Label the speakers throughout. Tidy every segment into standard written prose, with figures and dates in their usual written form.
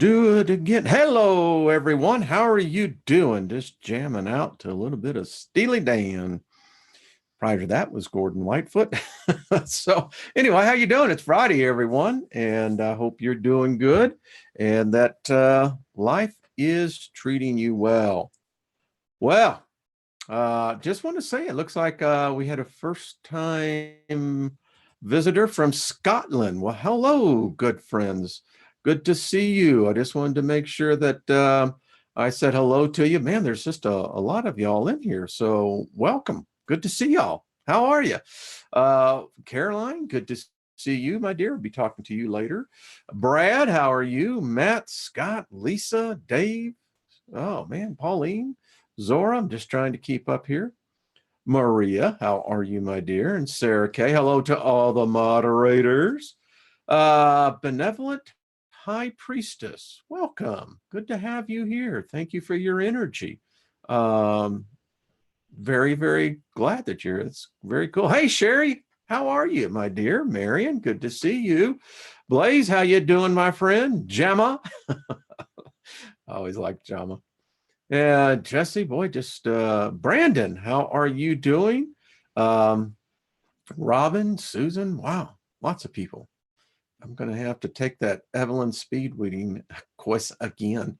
Speaker 1: do it again. Hello, everyone. How are you doing? Just jamming out to a little bit of Steely Dan. Prior to that was Gordon Whitefoot. So anyway, how you doing? It's Friday, everyone, and I hope you're doing good and that life is treating you well. Well, just want to say it looks like we had a first-time visitor from Scotland. Well, hello, good friends. Good to see you. I just wanted to make sure that I said hello to you. Man, there's just a lot of y'all in here. So welcome. Good to see y'all. How are you? Caroline, good to see you, my dear. I'll be talking to you later. Brad, how are you? Matt, Scott, Lisa, Dave. Oh, man, Pauline. Zora, I'm just trying to keep up here. Maria, how are you, my dear? And Sarah K. Hello to all the moderators. Benevolent High Priestess, welcome. Good to have you here. Thank you for your energy. Very, very glad that you're. It's very cool. Hey, Sherry, how are you, my dear? Marion, good to see you. Blaze, how you doing, my friend? Gemma, I always like Gemma. Jesse, boy, just Brandon, how are you doing? Um, Robin, Susan, wow, lots of people. I'm going to have to take that Evelyn speed reading course again.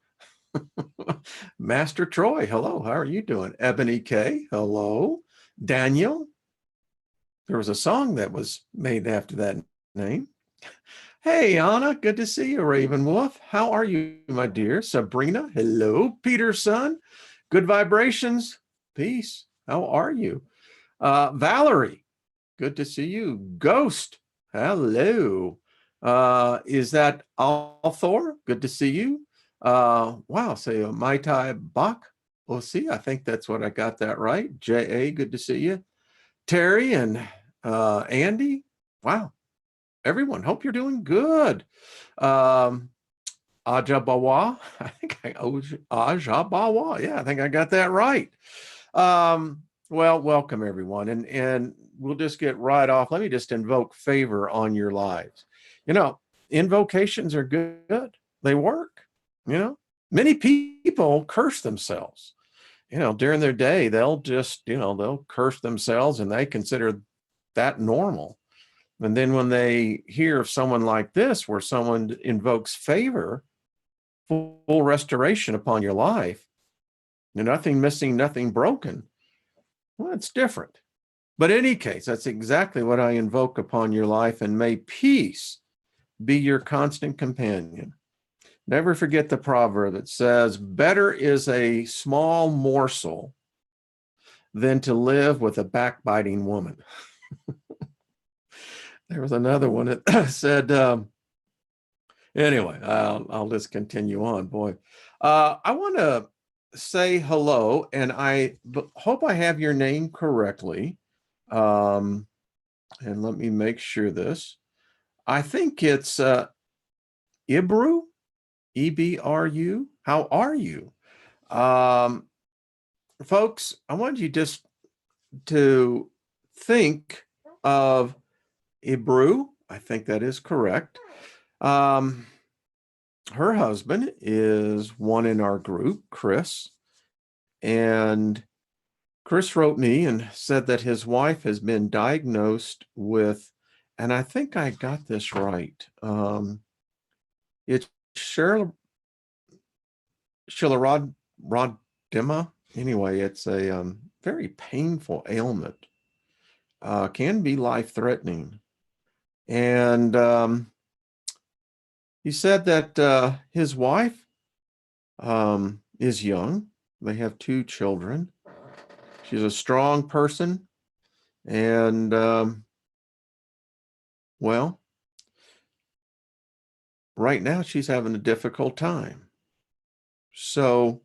Speaker 1: Master Troy, hello, how are you doing? Ebony K, hello. Daniel, there was a song that was made after that name. Hey, Anna, good to see you, Raven Wolf. How are you, my dear? Sabrina, hello. Peterson, good vibrations. Peace. How are you? Valerie, good to see you. Ghost, hello. Is that Althor? Good to see you. Wow, say Mai Tai Bach. We'll see. I think that's what I got that right. J.A., good to see you. Terry and Andy. Wow. Everyone, hope you're doing good. Ajabawa, I think Ajabawa. Yeah, I think I got that right. Well, welcome everyone. And we'll just get right off. Let me just invoke favor on your lives. You know, invocations are good. They work, you know. Many people curse themselves. You know, during their day, they'll just, they'll curse themselves and they consider that normal. And then when they hear of someone like this, where someone invokes favor, full restoration upon your life, nothing missing, nothing broken, well, it's different. But in any case, that's exactly what I invoke upon your life, and may peace be your constant companion. Never forget the proverb that says, better is a small morsel than to live with a backbiting woman. There was another one that said, anyway, I'll just continue on. Boy, I want to say hello, and I hope I have your name correctly. And let me make sure this. I think it's Ibru, E-B-R-U. How are you? Folks, I want you just to think of Ibru. I think that is correct. Her husband is one in our group, Chris, and Chris wrote me and said that his wife has been diagnosed with, and I think I got this right. It's Chilarodema. Anyway, it's a very painful ailment. Can be life-threatening. And he said that his wife is young. They have 2 children. She's a strong person. And, well, right now she's having a difficult time. So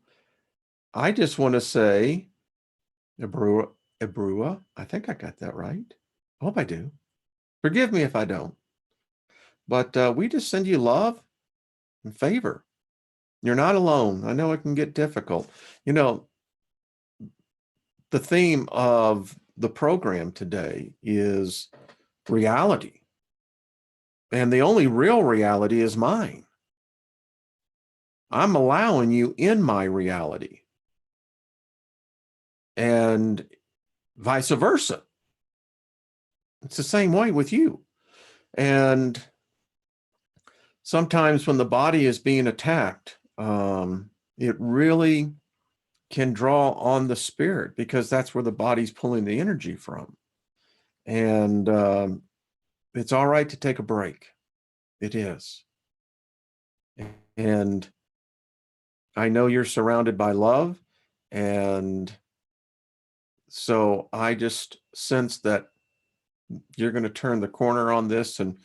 Speaker 1: I just want to say, Ibrua, I think I got that right. I hope I do. Forgive me if I don't. But we just send you love and favor. You're not alone. I know it can get difficult. The theme of the program today is reality. And the only real reality is mine. I'm allowing you in my reality, and vice versa. It's the same way with you. And sometimes when the body is being attacked, it really can draw on the spirit, because that's where the body's pulling the energy from. And it's all right to take a break. It is. And I know you're surrounded by love. And so I just sense that you're going to turn the corner on this, and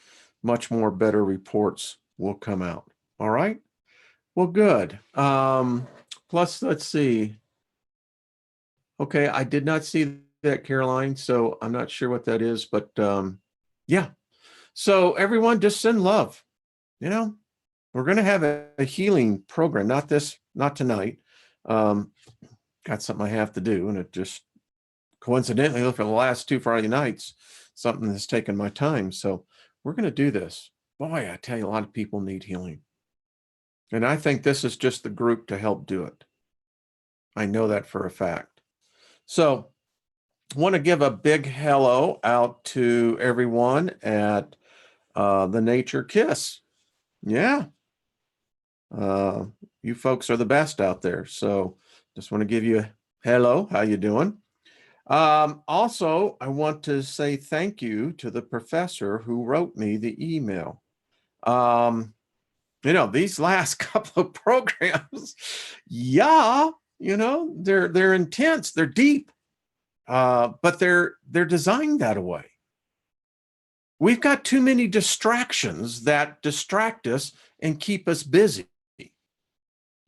Speaker 1: much more better reports will come out. All right. Well, good. Plus, let's see. Okay, I did not see that, Caroline, so I'm not sure what that is, but yeah. So everyone, just send love. You know, we're going to have a healing program. Not tonight. Got something I have to do, and it just coincidentally, for the last 2 Friday nights, something has taken my time. So we're going to do this. Boy, I tell you, a lot of people need healing. And I think this is just the group to help do it. I know that for a fact. So I want to give a big hello out to everyone at the Nature Kiss. Yeah. You folks are the best out there. So just want to give you a hello. How you doing? Also, I want to say thank you to the professor who wrote me the email. These last couple of programs, yeah, they're intense, they're deep, but they're designed that way. We've got too many distractions that distract us and keep us busy.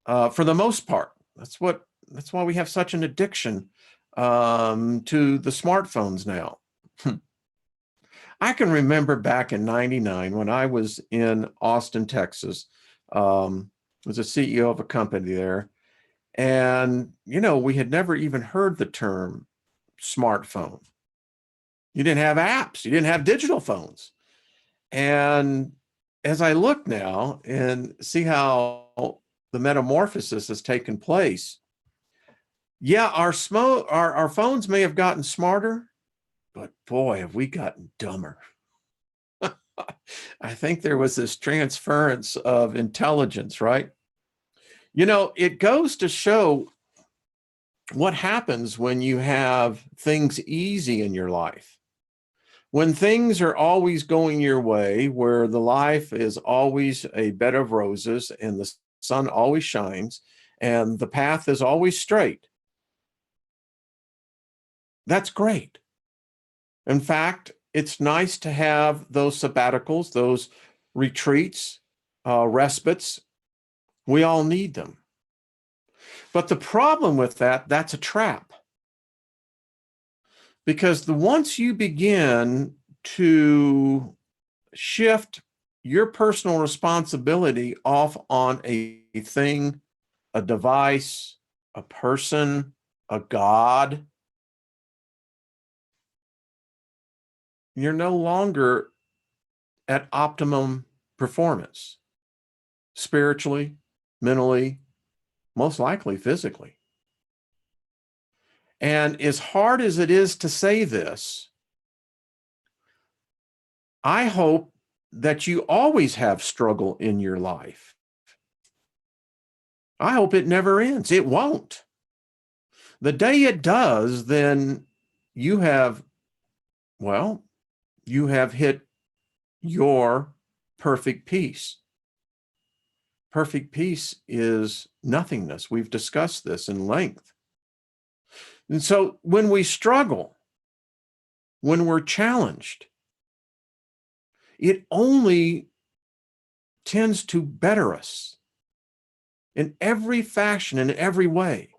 Speaker 1: For the most part, that's why we have such an addiction to the smartphones now. I can remember back in '99 when I was in Austin, Texas. Was a CEO of a company there, and we had never even heard the term smartphone. You didn't have apps, you didn't have digital phones. And as I look now and see how the metamorphosis has taken place, yeah, our phones may have gotten smarter, but boy, have we gotten dumber. I think there was this transference of intelligence, right? It goes to show what happens when you have things easy in your life. When things are always going your way, where the life is always a bed of roses and the sun always shines and the path is always straight, that's great. In fact, it's nice to have those sabbaticals, those retreats, respites. We all need them. But the problem with that's a trap. Because once you begin to shift your personal responsibility off on a thing, a device, a person, a God, you're no longer at optimum performance spiritually, mentally, most likely physically. And as hard as it is to say this, I hope that you always have struggle in your life. I hope it never ends. It won't. The day it does, then you have hit your perfect peace. Perfect peace is nothingness. We've discussed this in length. And so when we struggle, when we're challenged, it only tends to better us in every fashion, in every way.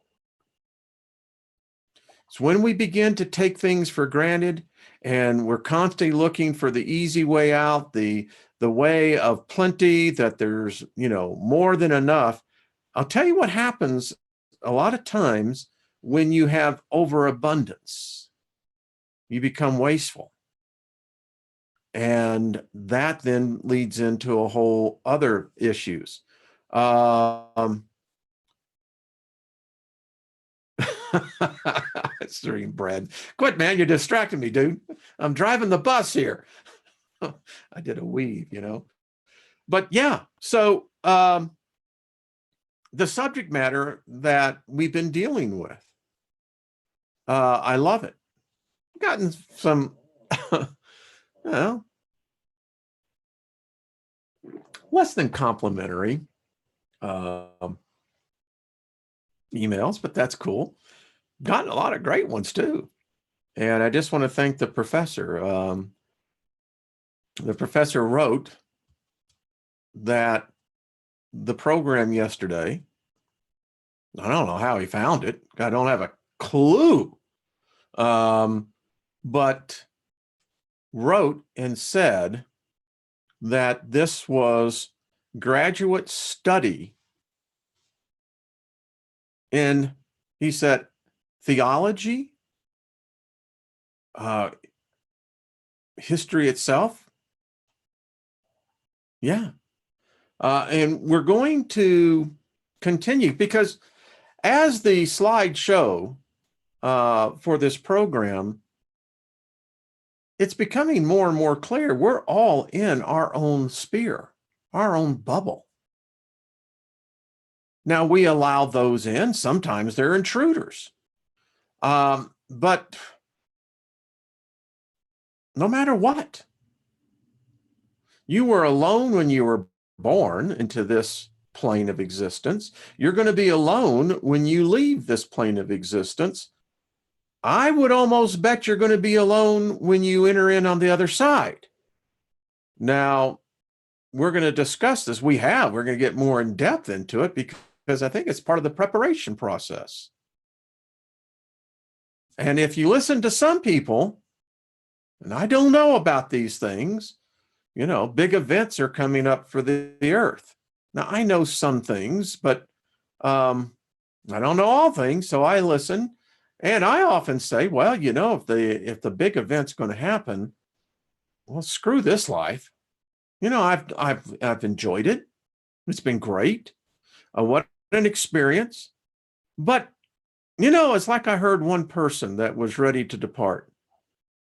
Speaker 1: It's when we begin to take things for granted and we're constantly looking for the easy way out, the way of plenty, that there's, more than enough. I'll tell you what happens a lot of times when you have overabundance. You become wasteful. And that then leads into a whole other issues. Um, Stream bread. Quit, man. You're distracting me, dude. I'm driving the bus here. I did a weave, But yeah, so the subject matter that we've been dealing with, I love it. Gotten some, well, less than complimentary emails, but that's cool. Gotten a lot of great ones too. And I just want to thank the professor. The professor wrote that the program yesterday, I don't know how he found it. I don't have a clue. But wrote and said that this was graduate study in, he said, theology, history itself. Yeah. And we're going to continue because as the slide show for this program, it's becoming more and more clear we're all in our own sphere, our own bubble. Now, we allow those in. Sometimes they're intruders. But no matter what, you were alone when you were born into this plane of existence. You're going to be alone when you leave this plane of existence. I would almost bet you're going to be alone when you enter in on the other side. Now, we're going to discuss this. We're going to get more in depth into it because I think it's part of the preparation process. And if you listen to some people, and I don't know about these things, big events are coming up for the earth. Now, I know some things, but I don't know all things, so I listen. And I often say, well, if the big event's going to happen, well, screw this life. I've enjoyed it. It's been great. What an experience. But, it's like I heard one person that was ready to depart.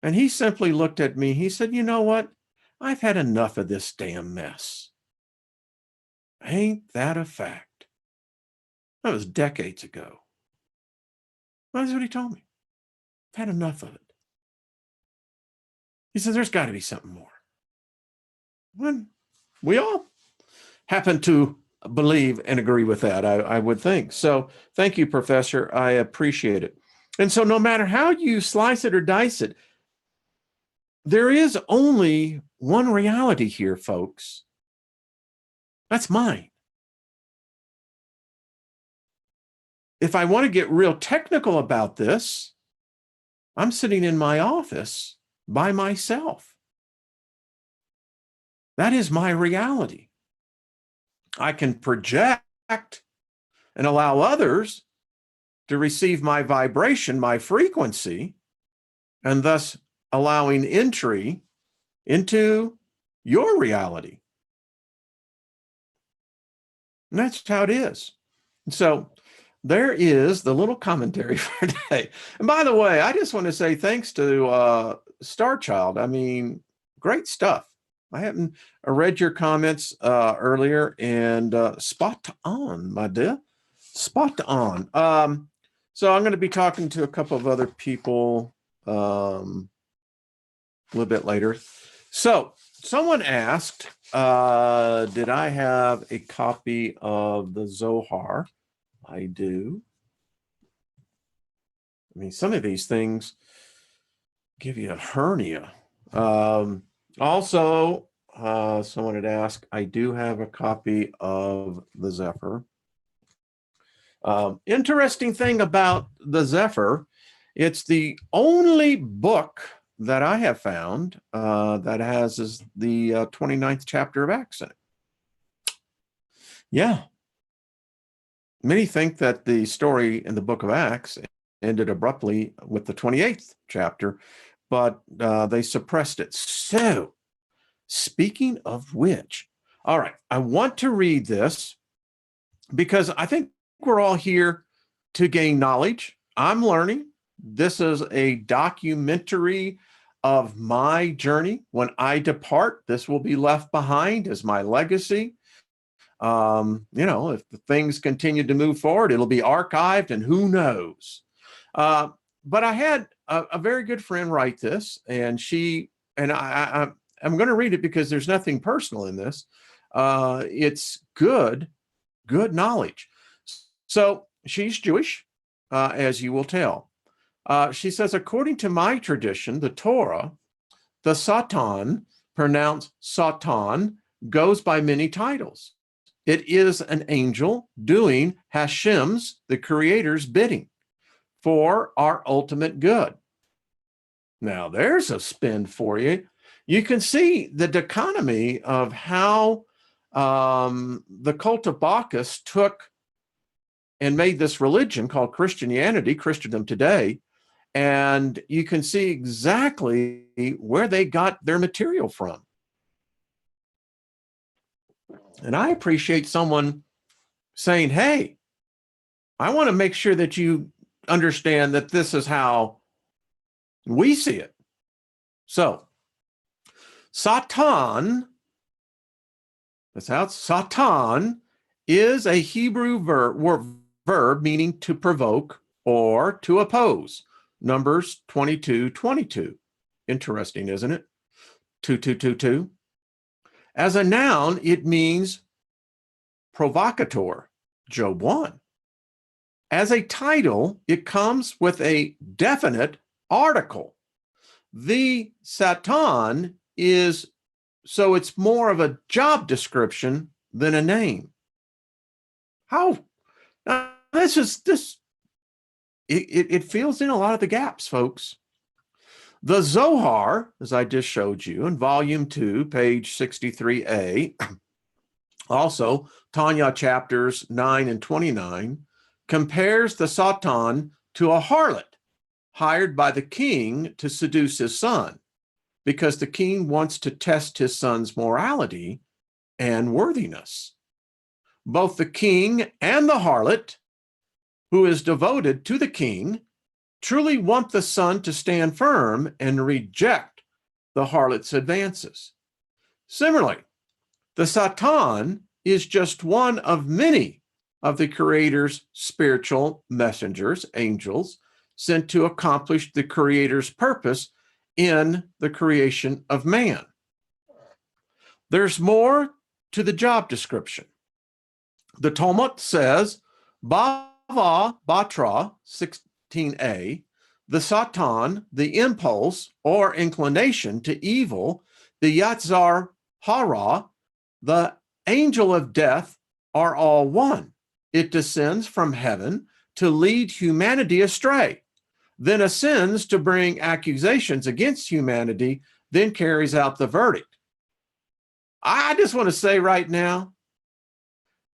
Speaker 1: And he simply looked at me. He said, you know what? I've had enough of this damn mess. Ain't that a fact? That was decades ago. That's what he told me. I've had enough of it. He said, there's got to be something more. And we all happen to believe and agree with that, I would think. So thank you, Professor. I appreciate it. And so no matter how you slice it or dice it, there is only one reality here, folks. That's mine. If I want to get real technical about this, I'm sitting in my office by myself. That is my reality. I can project and allow others to receive my vibration, my frequency, and thus allowing entry into your reality. And that's how it is. So there is the little commentary for today. And by the way, I just want to say thanks to Star Child. I mean, great stuff. I hadn't read your comments earlier, and spot on, my dear. Spot on. So I'm going to be talking to a couple of other people a little bit later. So someone asked, did I have a copy of the Zohar? I do. I mean, some of these things give you a hernia. Also, someone had asked, I do have a copy of the Zephyr. Interesting thing about the Zephyr, it's the only book that I have found that has the 29th chapter of Acts in it. Yeah. Many think that the story in the book of Acts ended abruptly with the 28th chapter, but they suppressed it. So, speaking of which, all right, I want to read this because I think we're all here to gain knowledge. I'm learning. This is a documentary of my journey. When I depart, this will be left behind as my legacy. If the things continue to move forward, it'll be archived, and who knows. Uh, but I had a very good friend write this, and I'm going to read it because there's nothing personal in this. It's good knowledge. So she's Jewish, as you will tell. She says, according to my tradition, the Torah, the Satan, pronounced Satan, goes by many titles. It is an angel doing Hashem's, the Creator's, bidding for our ultimate good. Now, there's a spin for you. You can see the dichotomy of how the cult of Bacchus took and made this religion called Christianity, Christendom today, and you can see exactly where they got their material from. And I appreciate someone saying, hey, I want to make sure that you understand that this is how we see it. So, Satan, that's how it's, Satan is a Hebrew verb meaning to provoke or to oppose. Numbers 22:22. Interesting, isn't it? 2222. As a noun, it means provocateur. Job 1. As a title, it comes with a definite article. The Satan is, so it's more of a job description than a name. How? Now, it fills in a lot of the gaps, folks. The Zohar, as I just showed you in volume 2, page 63a, also Tanya chapters 9 and 29, compares the Satan to a harlot hired by the king to seduce his son, because the king wants to test his son's morality and worthiness. Both the king and the harlot, who is devoted to the king, truly want the son to stand firm and reject the harlot's advances. Similarly, the Satan is just one of many of the Creator's spiritual messengers, angels, sent to accomplish the Creator's purpose in the creation of man. There's more to the job description. The Talmud says, Bava Batra 16a, the Satan, the impulse or inclination to evil, the Yatzar Hara, the angel of death, are all one. It descends from heaven to lead humanity astray, then ascends to bring accusations against humanity, then carries out the verdict. I just want to say right now,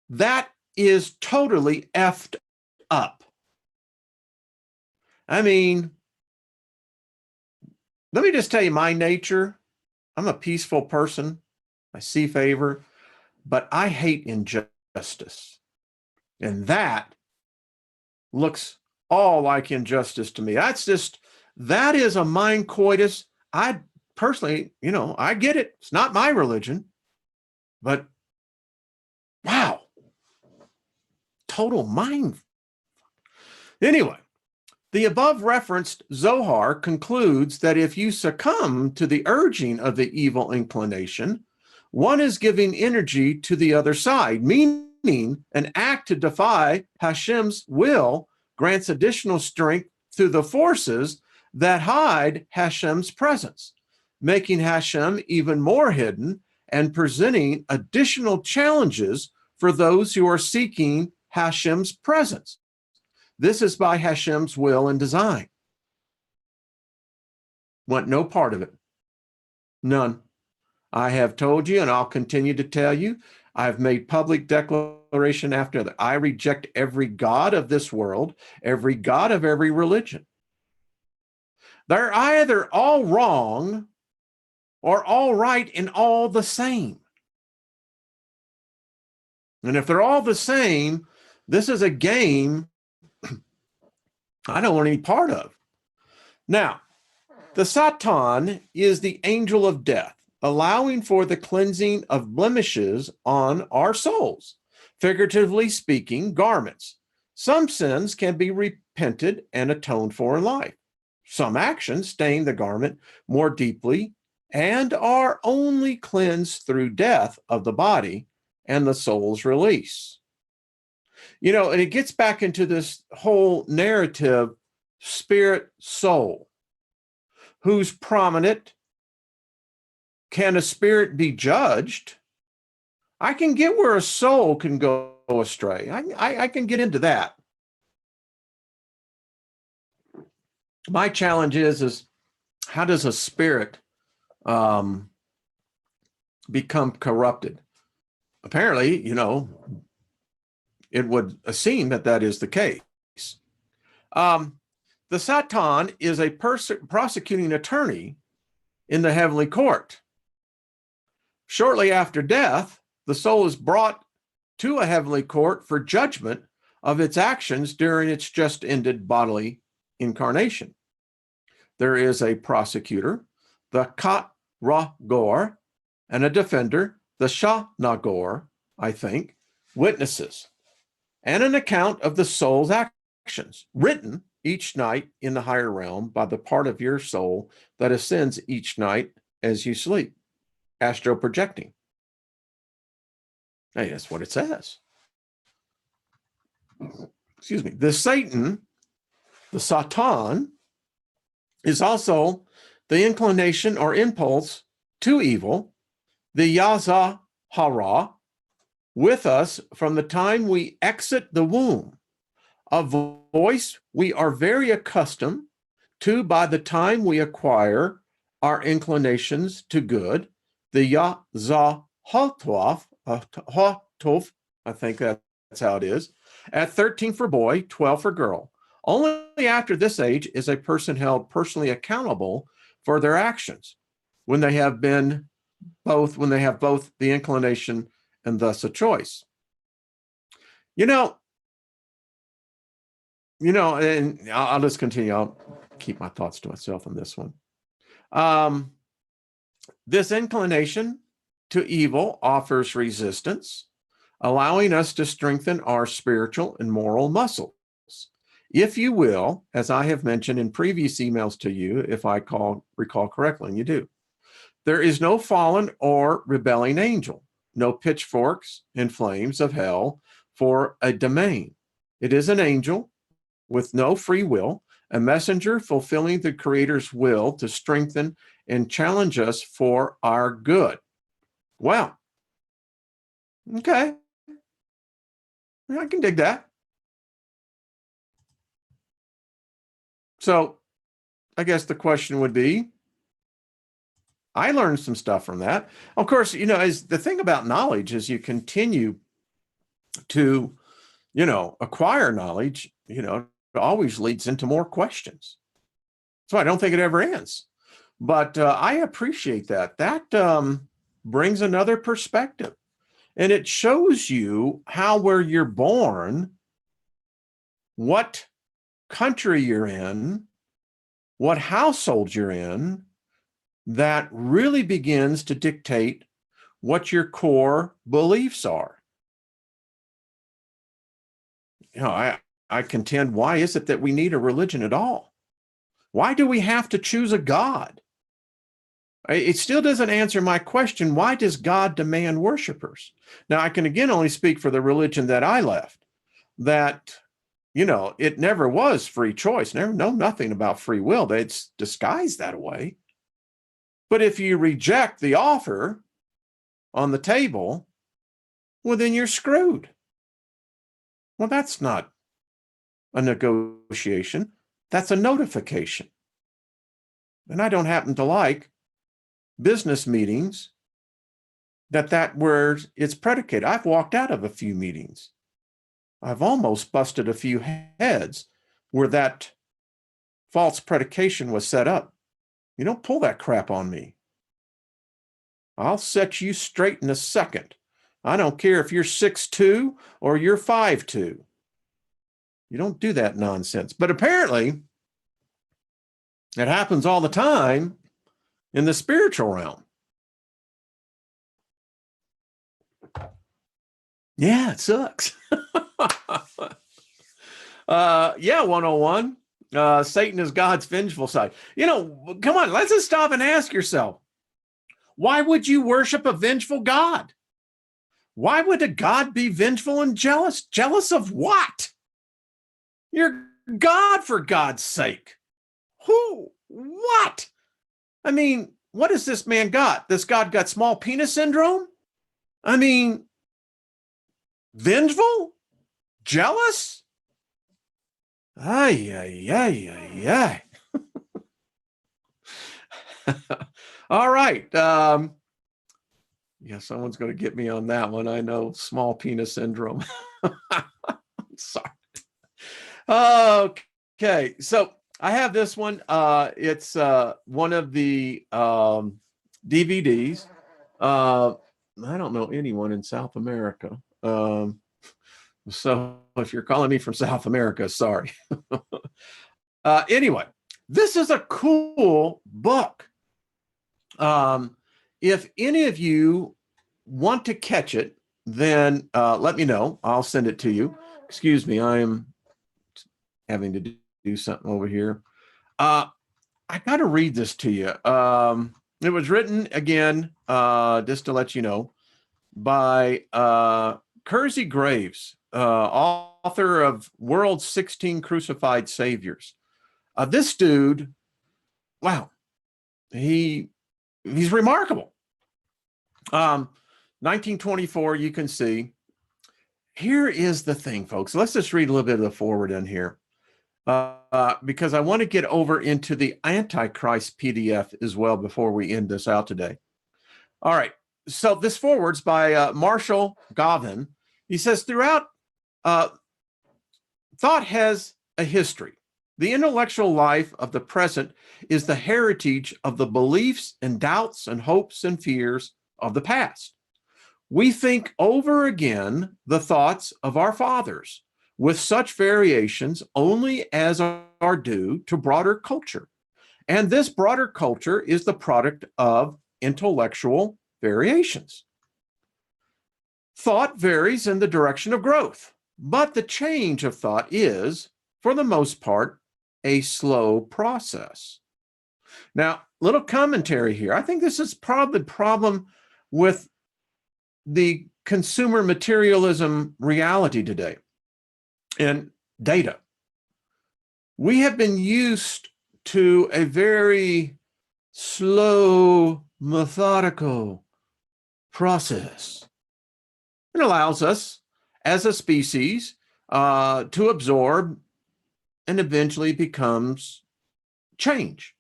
Speaker 1: that is totally effed up. I mean, let me just tell you my nature. I'm a peaceful person. I see favor, but I hate injustice. And that looks all like injustice to me. That is a mind coitus. I personally, I get it. It's not my religion, but wow, total mind. Anyway, the above referenced Zohar concludes that if you succumb to the urging of the evil inclination, one is giving energy to the other side, meaning an act to defy Hashem's will grants additional strength through the forces that hide Hashem's presence, making Hashem even more hidden and presenting additional challenges for those who are seeking Hashem's presence. This is by Hashem's will and design. Want no part of it. None. I have told you, and I'll continue to tell you, I've made public declaration after that. I reject every god of this world, every god of every religion. They're either all wrong or all right and all the same. And if they're all the same, this is a game I don't want any part of. Now, the Satan is the angel of death, allowing for the cleansing of blemishes on our souls. Figuratively speaking, garments. Some sins can be repented and atoned for in life. Some actions stain the garment more deeply and are only cleansed through death of the body and the soul's release. And it gets back into this whole narrative, spirit, soul. Who's prominent? Can a spirit be judged? I can get where a soul can go astray. I can get into that. My challenge is how does a spirit become corrupted? Apparently, it would seem that is the case. The Satan is a prosecuting attorney in the heavenly court. Shortly after death, the soul is brought to a heavenly court for judgment of its actions during its just ended bodily incarnation. There is a prosecutor, the Kat-Ra-Gor, and a defender, the Shah-Nagor, I think, witnesses, and an account of the soul's actions, written each night in the higher realm by the part of your soul that ascends each night as you sleep, astro projecting. Hey, that's what it says. Excuse me. The Satan, the Satan, is also the inclination or impulse to evil, the Yaza Hara, with us from the time we exit the womb, a voice we are very accustomed to by the time we acquire our inclinations to good, the Yaza Hotov, I think that's how it is, at 13 for boy, 12 for girl. Only after this age is a person held personally accountable for their actions, when they have both the inclination and thus a choice. And I'll just continue. I'll keep my thoughts to myself on this one. This inclination to evil offers resistance, allowing us to strengthen our spiritual and moral muscles. If you will, as I have mentioned in previous emails to you, if I recall correctly, and you do, there is no fallen or rebelling angel, no pitchforks and flames of hell for a domain. It is an angel with no free will, a messenger fulfilling the Creator's will to strengthen and challenge us for our good. Well, okay. I can dig that. So I guess the question would be, I learned some stuff from that. Of course, is the thing about knowledge is you continue to, acquire knowledge, it always leads into more questions. So I don't think it ever ends. But I appreciate that. That brings another perspective. And it shows you where you're born, what country you're in, what household you're in, that really begins to dictate what your core beliefs are. I contend, why is it that we need a religion at all? Why do we have to choose a God? It still doesn't answer my question, why does God demand worshipers? Now, I can again only speak for the religion that I left, that, it never was free choice, never know nothing about free will. It's disguised that way. But if you reject the offer on the table, well, then you're screwed. Well, that's not a negotiation. That's a notification. And I don't happen to like business meetings where it's predicated. I've walked out of a few meetings. I've almost busted a few heads where that false predication was set up. You don't pull that crap on me. I'll set you straight in a second. I don't care if you're 6'2" or you're 5'2". You don't do that nonsense. But apparently, it happens all the time in the spiritual realm. Yeah, it sucks. Yeah, 101. Satan is God's vengeful side. Come on, let's just stop and ask yourself, why would you worship a vengeful God? Why would a God be vengeful and jealous? Jealous of what? You're God, for God's sake. Who? What? I mean, what has this man got? This God got small penis syndrome? I mean, vengeful? Jealous? Ay, ay, ay, ay, ay. All right. Yeah, someone's going to get me on that one. I know, small penis syndrome. Sorry. Okay, so I have this one. It's one of the DVDs. I don't know anyone in South America. So if you're calling me from South America, sorry. Anyway, this is a cool book. If any of you want to catch it, then let me know. I'll send it to you. Excuse me, I am having to do something over here. I got to read this to you. It was written, again, just to let you know, by Kersey Graves, author of World's 16 Crucified Saviors. This dude, wow, he's remarkable. 1924, you can see. Here is the thing, folks. Let's just read a little bit of the forward in here, because I want to get over into the Antichrist PDF as well before we end this out today. All right. So this forward's by Marshall Gavin. He says, throughout, thought has a history. The intellectual life of the present is the heritage of the beliefs and doubts and hopes and fears of the past. We think over again the thoughts of our fathers, with such variations only as are due to broader culture. And this broader culture is the product of intellectual variations. Thought varies in the direction of growth, but the change of thought is, for the most part, a slow process. Now, little commentary here. I think this is probably the problem with the consumer materialism reality today and data. We have been used to a very slow, methodical process. It allows us as a species to absorb and eventually becomes change.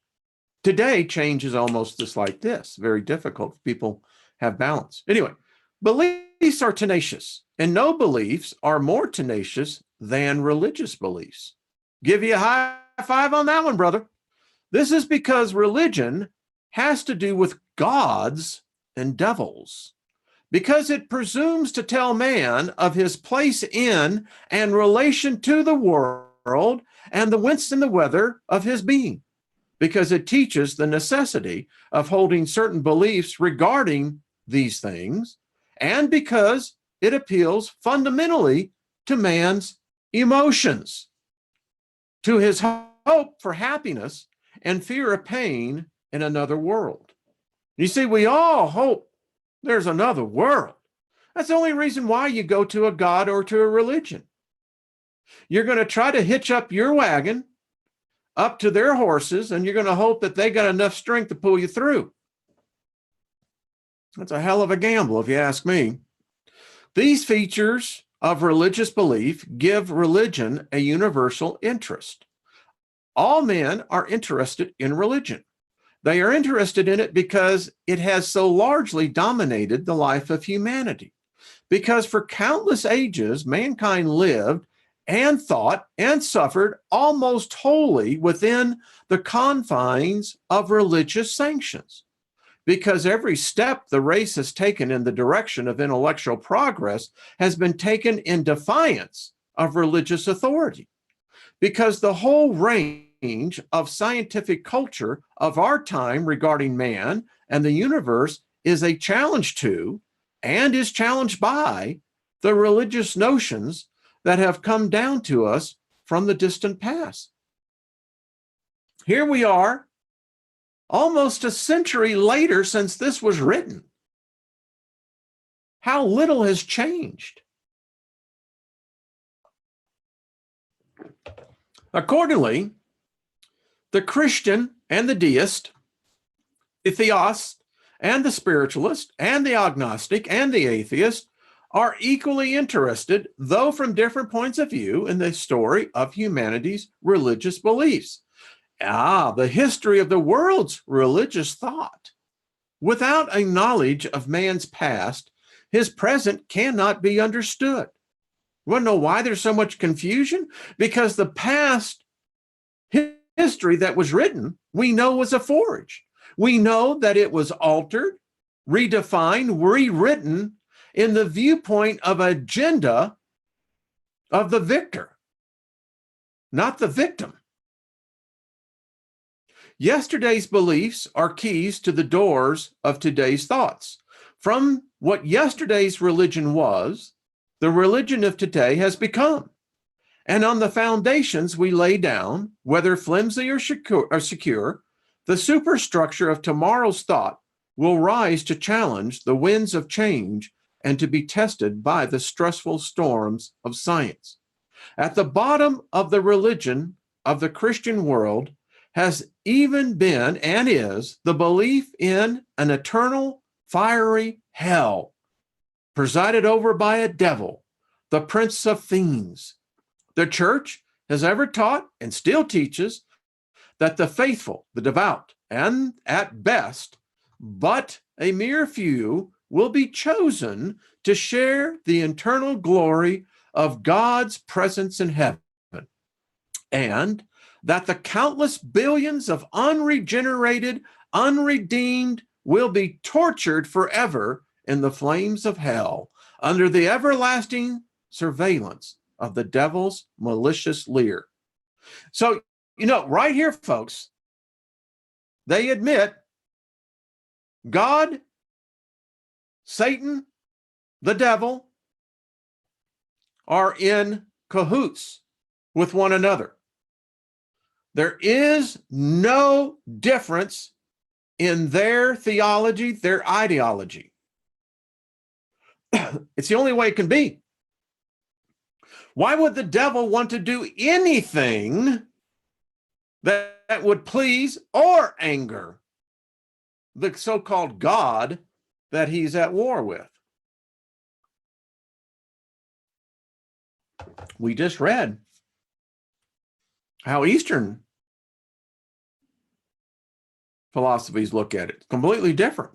Speaker 1: Today, change is almost just like this, very difficult. People have balance. Anyway, beliefs are tenacious, and no beliefs are more tenacious than religious beliefs. Give you a high five on that one, brother. This is because religion has to do with gods and devils, because it presumes to tell man of his place in and relation to the world and the whence and the weather of his being, because it teaches the necessity of holding certain beliefs regarding these things, and because it appeals fundamentally to man's emotions, to his hope for happiness and fear of pain in another world. You see, we all hope there's another world. That's the only reason why you go to a god or to a religion. You're going to try to hitch up your wagon up to their horses, and you're going to hope that they got enough strength to pull you through. That's a hell of a gamble, if you ask me. These features of religious belief give religion a universal interest. All men are interested in religion. They are interested in it because it has so largely dominated the life of humanity. Because for countless ages, mankind lived and thought and suffered almost wholly within the confines of religious sanctions. because every step the race has taken in the direction of intellectual progress has been taken in defiance of religious authority. Because the whole range of scientific culture of our time regarding man and the universe is a challenge to, and is challenged by, the religious notions that have come down to us from the distant past. Here we are, almost a century later since this was written. How little has changed. Accordingly, the Christian and the deist, the theist and the spiritualist and the agnostic and the atheist are equally interested, though from different points of view, in the story of humanity's religious beliefs. The history of the world's religious thought. Without a knowledge of man's past, his present cannot be understood. You want to know why there's so much confusion? Because the past history that was written, we know was a forge. We know that it was altered, redefined, rewritten in the viewpoint of agenda of the victor, not the victim. Yesterday's beliefs are keys to the doors of today's thoughts. From what yesterday's religion was, the religion of today has become. And on the foundations we lay down, whether flimsy or secure, the superstructure of tomorrow's thought will rise to challenge the winds of change and to be tested by the stressful storms of science. At the bottom of the religion of the Christian world has even been and is the belief in an eternal fiery hell, presided over by a devil, the prince of fiends. The church has ever taught and still teaches that the faithful, the devout, and at best, but a mere few will be chosen to share the eternal glory of God's presence in heaven, and that the countless billions of unregenerated, unredeemed will be tortured forever in the flames of hell under the everlasting surveillance of the devil's malicious leer. So, right here, folks, they admit God, Satan, the devil are in cahoots with one another. There is no difference in their theology, their ideology. It's the only way it can be. Why would the devil want to do anything that would please or anger the so-called God that he's at war with? We just read how Eastern philosophies look at it. Completely different.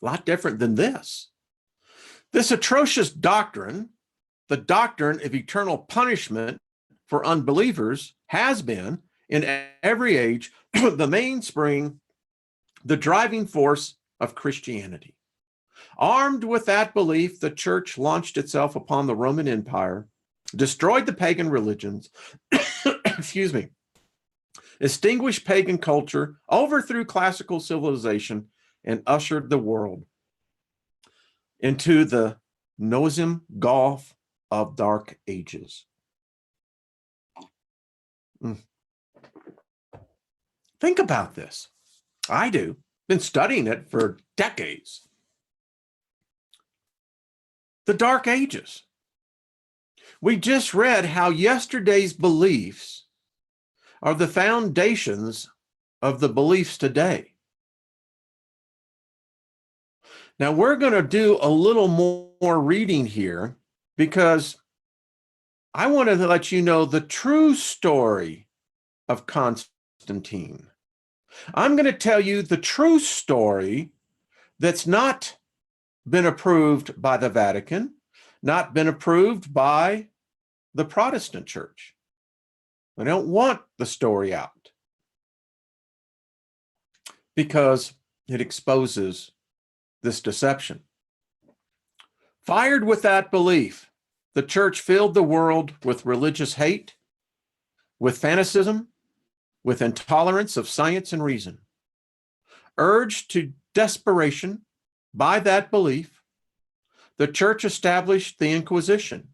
Speaker 1: A lot different than this. This atrocious doctrine, the doctrine of eternal punishment for unbelievers, has been, in every age, the mainspring, the driving force of Christianity. Armed with that belief, the church launched itself upon the Roman Empire, destroyed the pagan religions, extinguished pagan culture, overthrew classical civilization, and ushered the world into the Gnosm gulf of dark ages. Think about this. I do. Been studying it for decades. The Dark Ages. We just read how yesterday's beliefs are the foundations of the beliefs today. Now, we're going to do a little more reading here because I want to let you know the true story of Constantine. I'm going to tell you the true story that's not been approved by the Vatican, not been approved by the Protestant Church. They don't want the story out because it exposes this deception. Fired with that belief, the church filled the world with religious hate, with fanaticism, with intolerance of science and reason. Urged to desperation by that belief, the church established the Inquisition,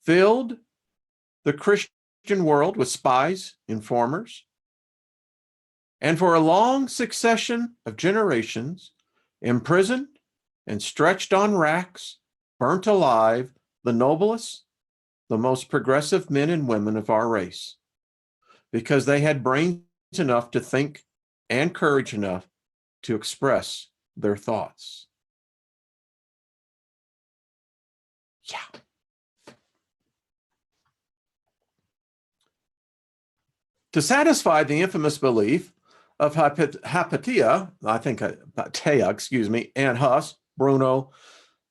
Speaker 1: filled the Christian world with spies, informers, and for a long succession of generations, imprisoned and stretched on racks, burnt alive the noblest, the most progressive men and women of our race, because they had brains enough to think and courage enough to express their thoughts. Yeah. To satisfy the infamous belief of Hypatia, and Huss, Bruno,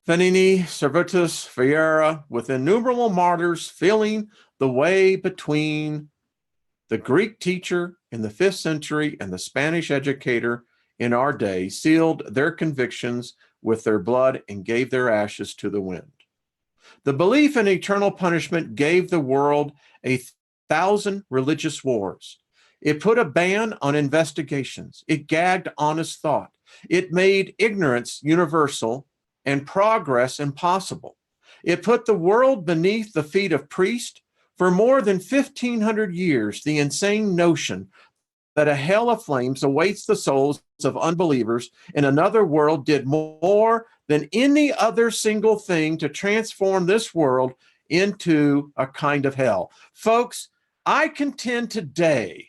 Speaker 1: Fanini, Servetus, Ferreira, with innumerable martyrs filling the way between the Greek teacher in the 5th century and the Spanish educator in our day, sealed their convictions with their blood and gave their ashes to the wind. The belief in eternal punishment gave the world 1,000 religious wars. It put a ban on investigations. It gagged honest thought. It made ignorance universal and progress impossible. It put the world beneath the feet of priests. For more than 1,500 years, the insane notion that a hell of flames awaits the souls of unbelievers in another world did more than any other single thing to transform this world into a kind of hell. Folks, I contend today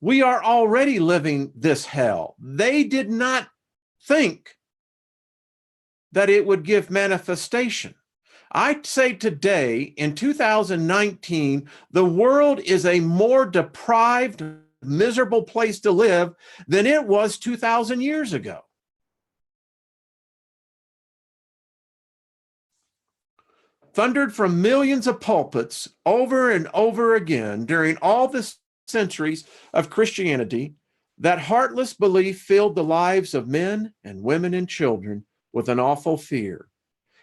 Speaker 1: we are already living this hell. They did not think that it would give manifestation. I say today, in 2019, the world is a more deprived, miserable place to live than it was 2,000 years ago. Thundered from millions of pulpits over and over again during all the centuries of Christianity, that heartless belief filled the lives of men and women and children with an awful fear,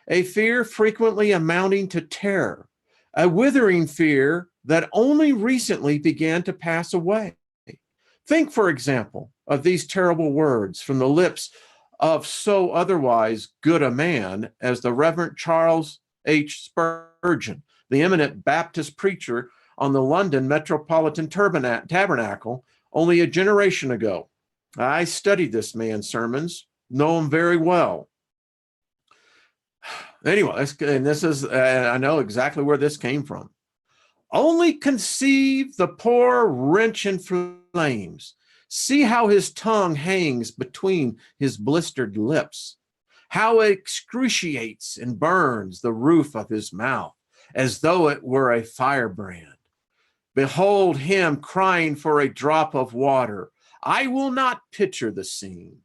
Speaker 1: a fear frequently amounting to terror, a withering fear that only recently began to pass away. Think, for example, of these terrible words from the lips of so otherwise good a man as the Reverend Charles H. Spurgeon, the eminent Baptist preacher on the London Metropolitan Tabernacle only a generation ago. I studied this man's sermons, know him very well. Anyway, I know exactly where this came from. Only conceive the poor wretch in flames. See how his tongue hangs between his blistered lips, how it excruciates and burns the roof of his mouth as though it were a firebrand. Behold him crying for a drop of water. I will not picture the scene.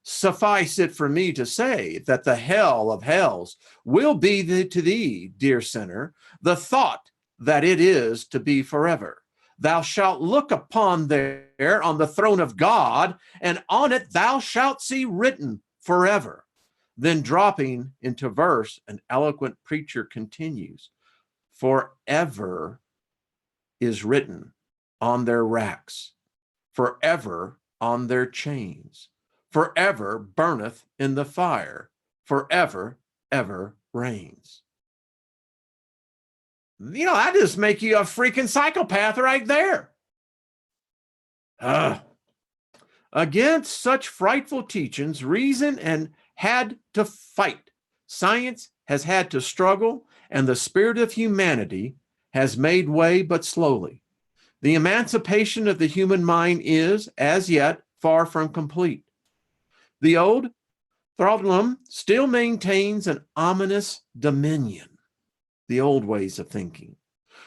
Speaker 1: Suffice it for me to say that the hell of hells will be to thee, dear sinner, the thought that it is to be forever. Thou shalt look upon there on the throne of God, and on it thou shalt see written forever. Then dropping into verse, an eloquent preacher continues, forever is written on their racks, forever on their chains, forever burneth in the fire, forever ever reigns. You know, that just make you a freaking psychopath right there. Against such frightful teachings, reason and had to fight. Science has had to struggle, and the spirit of humanity has made way but slowly. The emancipation of the human mind is, as yet, far from complete. The old thraldom still maintains an ominous dominion, the old ways of thinking.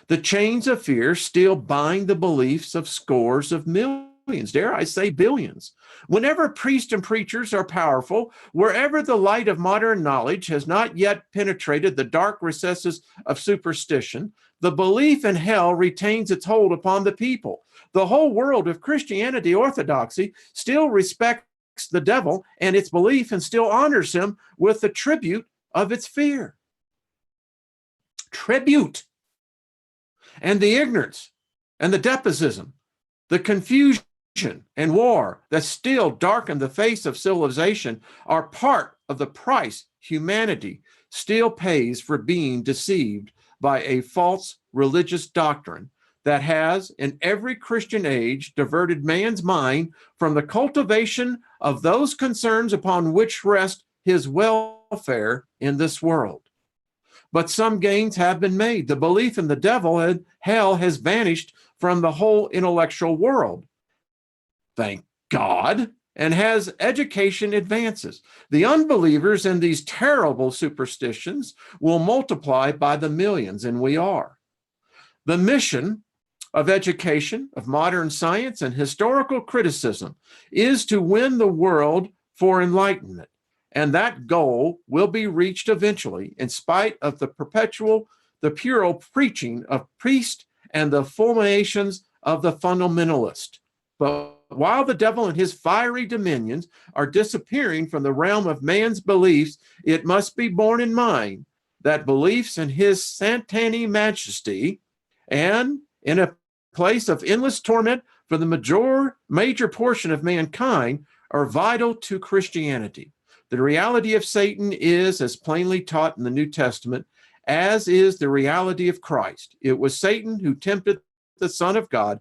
Speaker 1: The chains of fear still bind the beliefs of scores of millions, dare I say billions. Whenever priests and preachers are powerful, wherever the light of modern knowledge has not yet penetrated the dark recesses of superstition, the belief in hell retains its hold upon the people. The whole world of Christianity orthodoxy still respects the devil and its belief and still honors him with the tribute of its fear. Tribute. And the ignorance and the despotism, the confusion and war that still darken the face of civilization are part of the price humanity still pays for being deceived by a false religious doctrine that has, in every Christian age, diverted man's mind from the cultivation of those concerns upon which rest his welfare in this world. But some gains have been made. The belief in the devil and hell has vanished from the whole intellectual world. Thank God. And has education advances. The unbelievers in these terrible superstitions will multiply by the millions, and we are. The mission of education, of modern science, and historical criticism is to win the world for enlightenment. And that goal will be reached eventually, in spite of the puerile preaching of priests and the fulminations of the fundamentalist. But while the devil and his fiery dominions are disappearing from the realm of man's beliefs, it must be borne in mind that beliefs in his satanic majesty and in a place of endless torment for the major portion of mankind are vital to Christianity. The reality of Satan is as plainly taught in the New Testament as is the reality of Christ. It was Satan who tempted the Son of God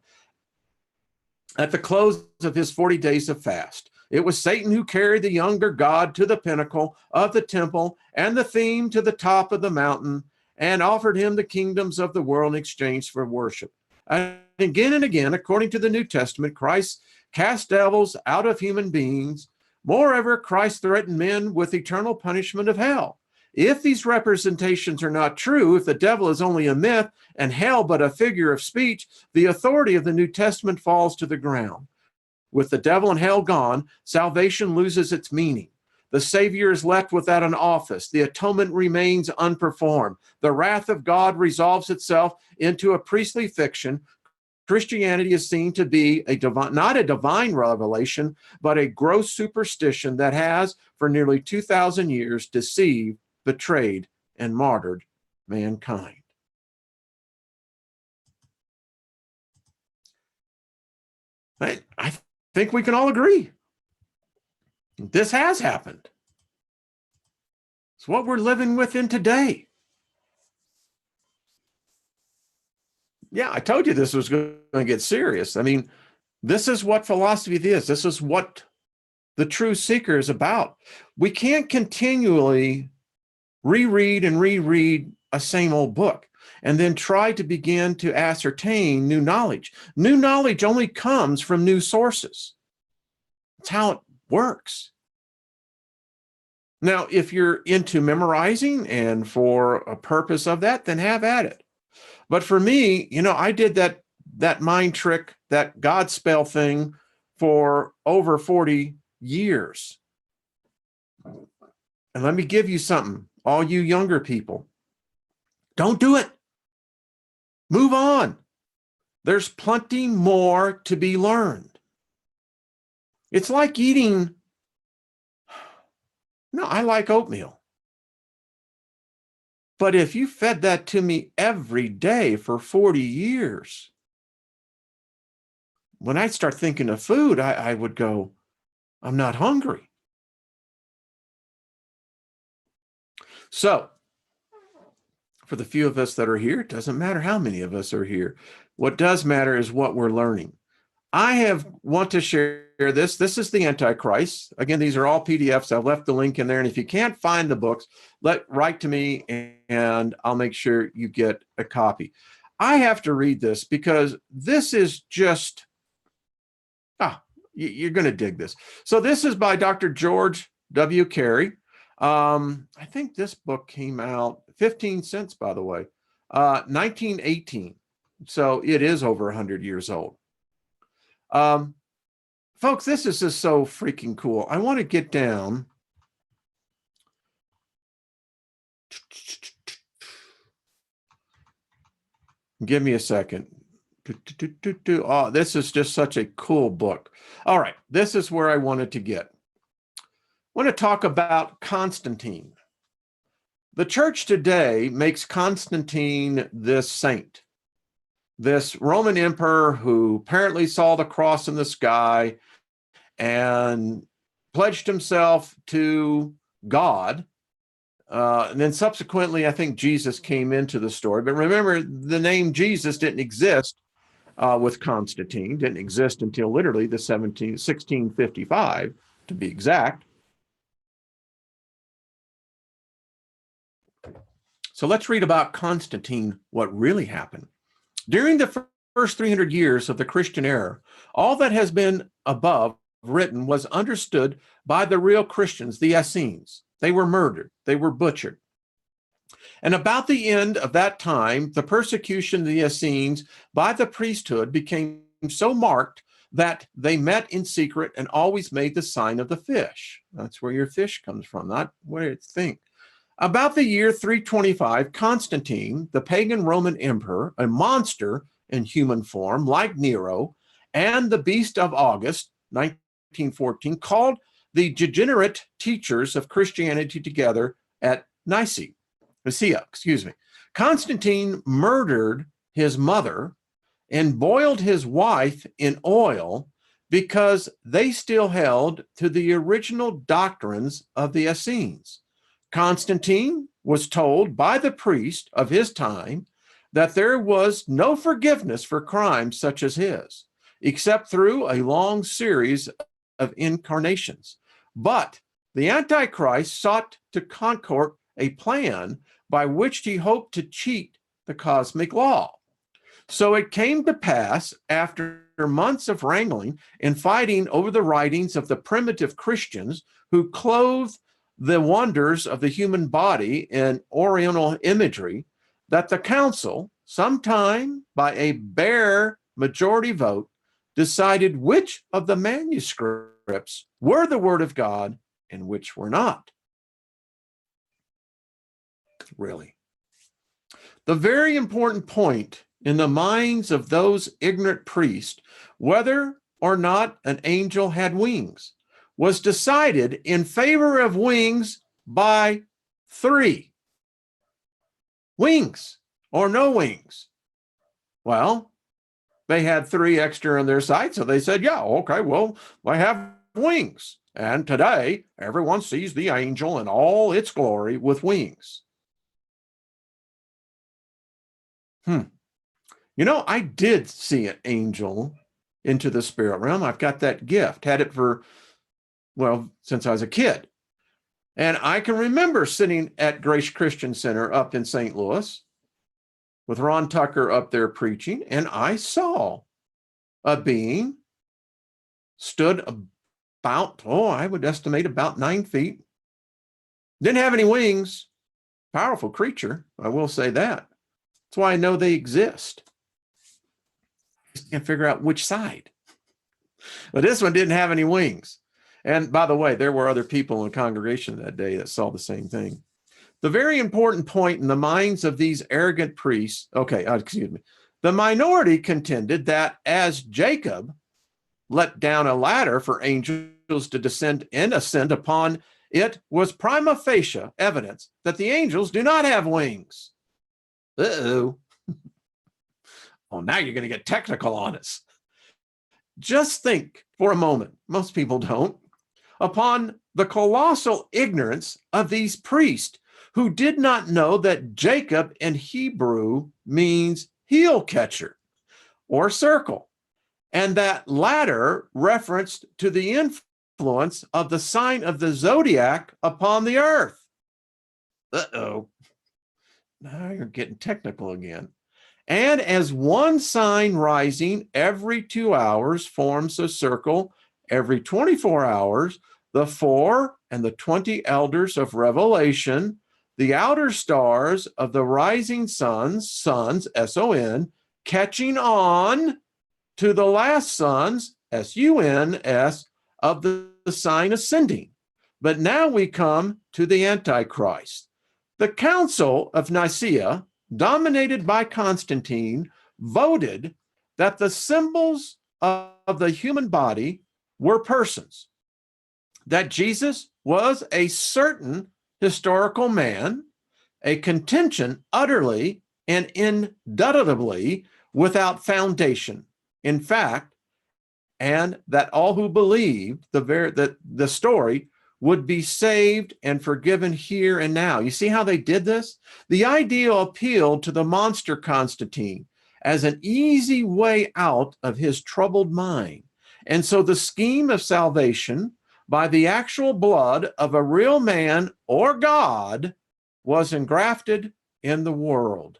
Speaker 1: at the close of his 40 days of fast. It was Satan who carried the younger God to the pinnacle of the temple and the theme to the top of the mountain and offered him the kingdoms of the world in exchange for worship. And again, according to the New Testament, Christ cast devils out of human beings. Moreover, Christ threatened men with eternal punishment of hell. If these representations are not true, if the devil is only a myth and hell but a figure of speech, the authority of the New Testament falls to the ground. With the devil and hell gone, salvation loses its meaning. The Savior is left without an office. The atonement remains unperformed. The wrath of God resolves itself into a priestly fiction. Christianity is seen to be not a divine revelation, but a gross superstition that has, for nearly 2,000 years, deceived, betrayed, and martyred mankind. I think we can all agree. This has happened. It's what we're living with in today. Yeah, I told you this was going to get serious. I mean, this is what philosophy is. This is what the true seeker is about. We can't continually reread a same old book and then try to begin to ascertain new knowledge. New knowledge only comes from new sources. That's how it works. Now, if you're into memorizing and for a purpose of that, then have at it. But for me, I did that mind trick, that Godspell thing for over 40 years. And let me give you something, all you younger people. Don't do it. Move on. There's plenty more to be learned. It's like eating. No, I like oatmeal. But if you fed that to me every day for 40 years, when I start thinking of food, I would go, I'm not hungry. So, for the few of us that are here, it doesn't matter how many of us are here. What does matter is what we're learning. I want to share this. This is the Antichrist. Again, these are all PDFs. I've left the link in there. And if you can't find the books, write to me and I'll make sure you get a copy. I have to read this because this is just, you're going to dig this. So this is by Dr. George W. Carey. I think this book came out 15 cents, by the way, 1918. So it is over 100 years old. Folks, this is just so freaking cool. I want to get down. Give me a second. Oh, this is just such a cool book. All right, this is where I wanted to get. want to talk about Constantine. The church today makes Constantine this saint, this Roman emperor who apparently saw the cross in the sky and pledged himself to God. And then subsequently, I think Jesus came into the story. But remember, the name Jesus didn't exist with Constantine, didn't exist until literally the 1655, to be exact. So let's read about Constantine, what really happened. During the first 300 years of the Christian era, all that has been above written was understood by the real Christians, the Essenes. They were murdered, they were butchered. And about the end of that time, the persecution of the Essenes by the priesthood became so marked that they met in secret and always made the sign of the fish. That's where your fish comes from, not what you think. About the year 325, Constantine, the pagan Roman emperor, a monster in human form like Nero, and the beast of August, 1914, called the degenerate teachers of Christianity together at Nicaea. Constantine murdered his mother and boiled his wife in oil because they still held to the original doctrines of the Essenes. Constantine was told by the priest of his time that there was no forgiveness for crimes such as his, except through a long series of incarnations. But the Antichrist sought to concoct a plan by which he hoped to cheat the cosmic law. So it came to pass, after months of wrangling and fighting over the writings of the primitive Christians who clothed the wonders of the human body in Oriental imagery, that the council, sometime by a bare majority vote, decided which of the manuscripts were the Word of God and which were not. Really. The very important point in the minds of those ignorant priests, whether or not an angel had wings, was decided in favor of wings by 3. Wings or no wings. Well, they had 3 extra on their side, so they said, yeah, okay, well, I have wings. And today, everyone sees the angel in all its glory with wings. You know, I did see an angel into the spirit realm. I've got that gift, had it for, well, since I was a kid. And I can remember sitting at Grace Christian Center up in St. Louis with Ron Tucker up there preaching, and I saw a being stood about, I would estimate about 9 feet. Didn't have any wings. Powerful creature, I will say that. That's why I know they exist. Just can't figure out which side. But this one didn't have any wings. And by the way, there were other people in the congregation that day that saw the same thing. The very important point in the minds of these arrogant priests, the minority contended that as Jacob let down a ladder for angels to descend and ascend upon, it was prima facie evidence that the angels do not have wings. Uh-oh. Oh, now you're going to get technical on us. Just think for a moment, most people don't, upon the colossal ignorance of these priests who did not know that Jacob in Hebrew means heel catcher or circle, and that ladder referenced to the influence of the sign of the zodiac upon the earth. Uh-oh. Now you're getting technical again. And as one sign rising every 2 hours forms a circle every 24 hours, the 4 and the 20 elders of Revelation, the outer stars of the rising suns, S-O-N, catching on to the last suns, S-U-N-S, of the sign ascending. But now we come to the Antichrist. The Council of Nicaea, dominated by Constantine, voted that the symbols of the human body were persons, that Jesus was a certain historical man, a contention utterly and indubitably without foundation. In fact, and that all who believed the story would be saved and forgiven here and now. You see how they did this? The idea appealed to the monster Constantine as an easy way out of his troubled mind. And so the scheme of salvation by the actual blood of a real man or God was engrafted in the world.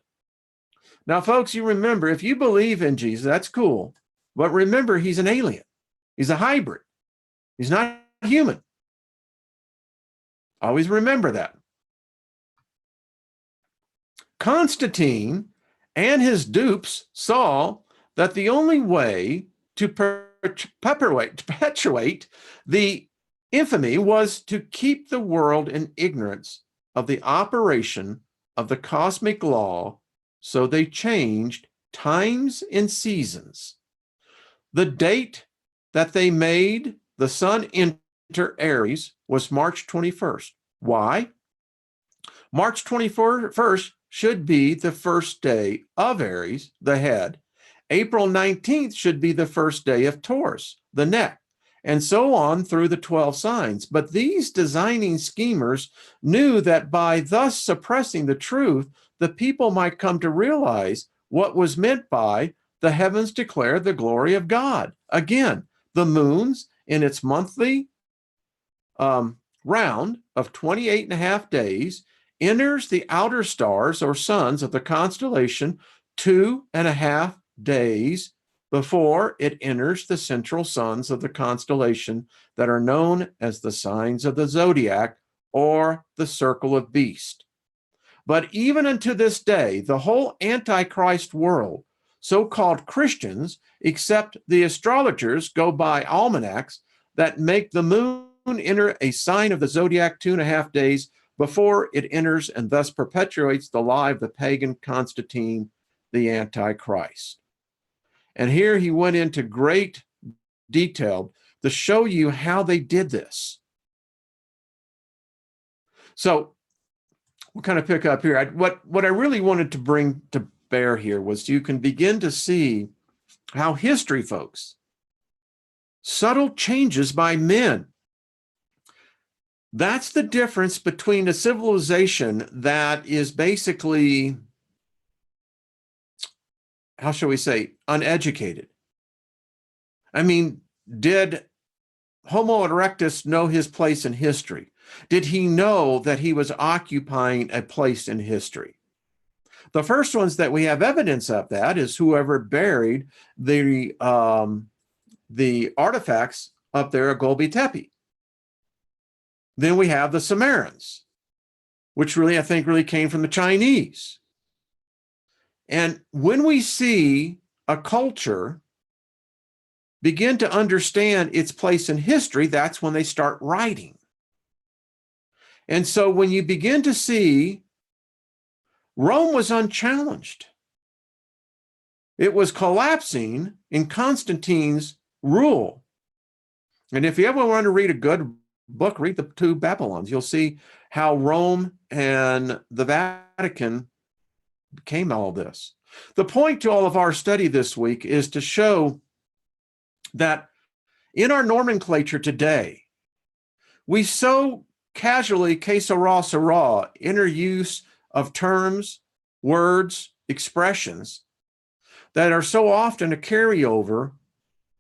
Speaker 1: Now, folks, you remember, if you believe in Jesus, that's cool. But remember, he's an alien. He's a hybrid. He's not human. Always remember that. Constantine and his dupes saw that the only way to perpetuate the infamy was to keep the world in ignorance of the operation of the cosmic law, so they changed times and seasons. The date that they made the sun enter Aries was March 21st. Why? March 21st should be the first day of Aries, the head. April 19th should be the first day of Taurus, the neck, and so on through the 12 signs. But these designing schemers knew that by thus suppressing the truth, the people might come to realize what was meant by the heavens declare the glory of God. Again, the moons in its monthly round of 28 and a half days enters the outer stars or suns of the constellation 2.5 days before it enters the central suns of the constellation that are known as the signs of the zodiac or the circle of beast. But even unto this day, the whole Antichrist world, so-called Christians, except the astrologers, go by almanacs that make the moon enter a sign of the zodiac 2.5 days before it enters, and thus perpetuates the lie of the pagan Constantine, the Antichrist. And here he went into great detail to show you how they did this. So we'll kind of pick up here. What I really wanted to bring to bear here was you can begin to see how history, folks, subtle changes by men. That's the difference between a civilization that is basically, how shall we say, uneducated. I mean, did Homo erectus know his place in history? Did he know that he was occupying a place in history? The first ones that we have evidence of that is whoever buried the artifacts up there at Göbekli Tepe. Then we have the Sumerians, which really, I think, really came from the Chinese. And when we see a culture begin to understand its place in history, that's when they start writing. And so when you begin to see Rome was unchallenged, it was collapsing in Constantine's rule. And if you ever want to read a good book, read the Two Babylons. You'll see how Rome and the Vatican became all this. The point to all of our study this week is to show that in our nomenclature today, we so casually, que sera, sera, interuse of terms, words, expressions that are so often a carryover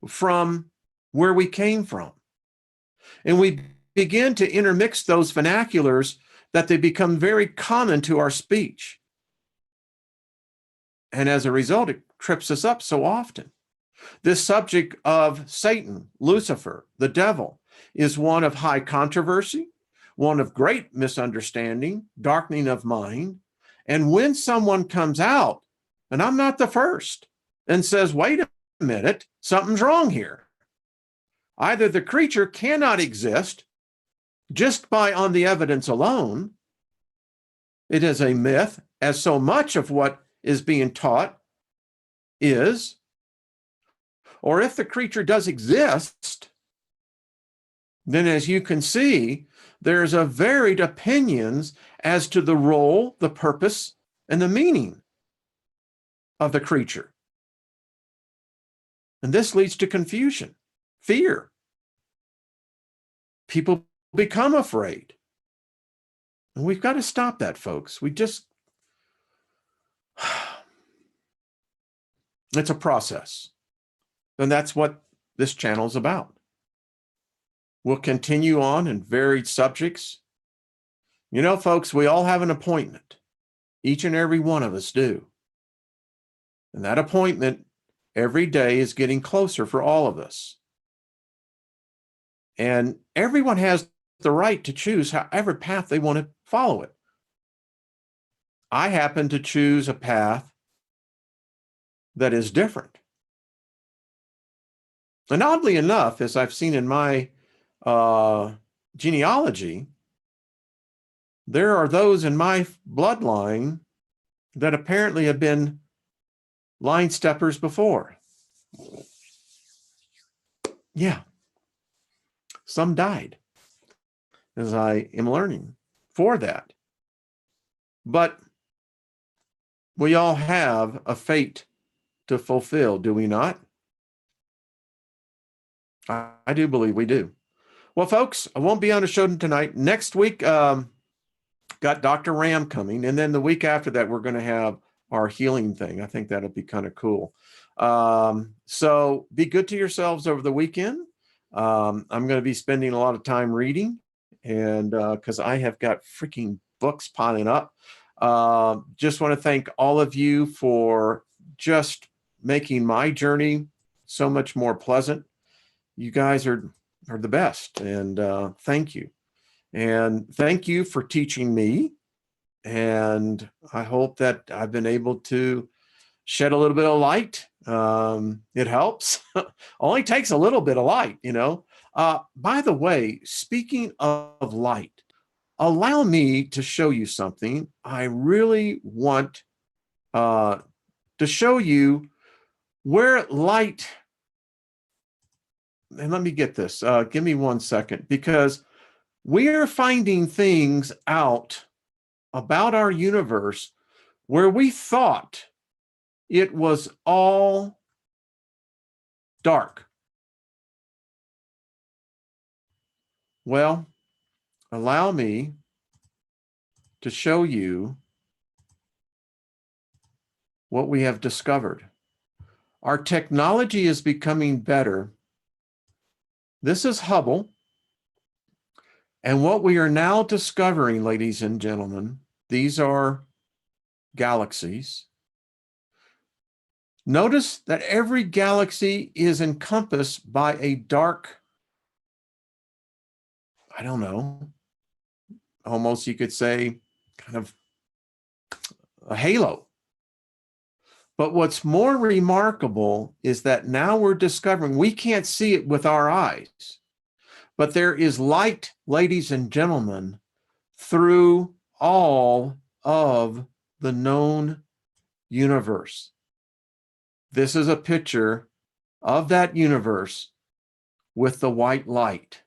Speaker 1: from where we came from. And we begin to intermix those vernaculars that they become very common to our speech. And as a result, it trips us up so often. This subject of Satan, Lucifer, the devil, is one of high controversy, one of great misunderstanding, darkening of mind. And when someone comes out, and I'm not the first, and says, wait a minute, something's wrong here. Either the creature cannot exist just by on the evidence alone. It is a myth, as so much of what is being taught is, or if the creature does exist, then as you can see, there's a varied opinions as to the role, the purpose, and the meaning of the creature. And this leads to confusion, fear. People become afraid. And we've got to stop that, folks. It's a process. And that's what this channel is about. We'll continue on in varied subjects. You know, folks, we all have an appointment. Each and every one of us do. And that appointment every day is getting closer for all of us. And everyone has the right to choose however path they want to follow it. I happen to choose a path that is different. And oddly enough, as I've seen in my genealogy, there are those in my bloodline that apparently have been line steppers before. Yeah. Some died, as I am learning for that. But we all have a fate to fulfill, do we not? I do believe we do. Well, folks, I won't be on the show tonight. Next week, got Dr. Ram coming. And then the week after that, we're going to have our healing thing. I think that'll be kind of cool. So be good to yourselves over the weekend. I'm going to be spending a lot of time reading, and because I have got freaking books piling up. Just want to thank all of you for just making my journey so much more pleasant. You guys are the best, and thank you. And thank you for teaching me. And I hope that I've been able to shed a little bit of light. It helps. Only takes a little bit of light, you know. By the way, speaking of light, allow me to show you something. I really want to show you where light, and let me get this. Give me 1 second, because we are finding things out about our universe where we thought it was all dark. Well, allow me to show you what we have discovered. Our technology is becoming better. This is Hubble. And what we are now discovering, ladies and gentlemen, these are galaxies. Notice that every galaxy is encompassed by a dark, I don't know, almost you could say kind of a halo. But what's more remarkable is that now we're discovering, we can't see it with our eyes, but there is light, ladies and gentlemen, through all of the known universe. This is a picture of that universe with the white light.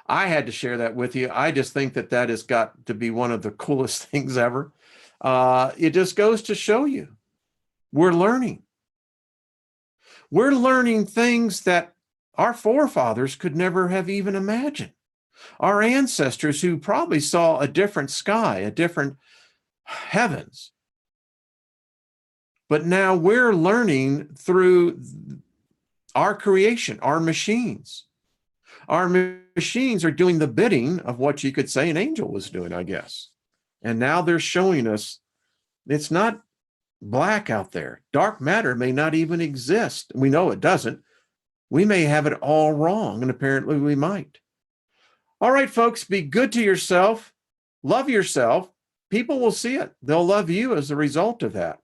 Speaker 1: I had to share that with you. I just think that that has got to be one of the coolest things ever. It just goes to show you, we're learning. We're learning things that our forefathers could never have even imagined. Our ancestors who probably saw a different sky, a different heavens. But now we're learning through our creation, our machines. Our machines are doing the bidding of what you could say an angel was doing, I guess. And now they're showing us it's not black out there. Dark matter may not even exist. We know it doesn't. We may have it all wrong, and apparently we might. All right, folks, be good to yourself. Love yourself. People will see it. They'll love you as a result of that.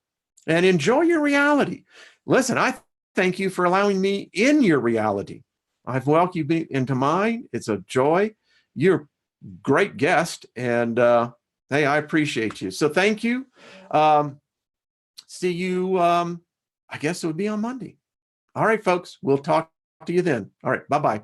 Speaker 1: And enjoy your reality. Listen, I thank you for allowing me in your reality. I've welcomed you into mine. It's a joy. You're a great guest, and hey, I appreciate you. So thank you. See you, I guess it would be on Monday. All right, folks, we'll talk to you then. All right. Bye-bye.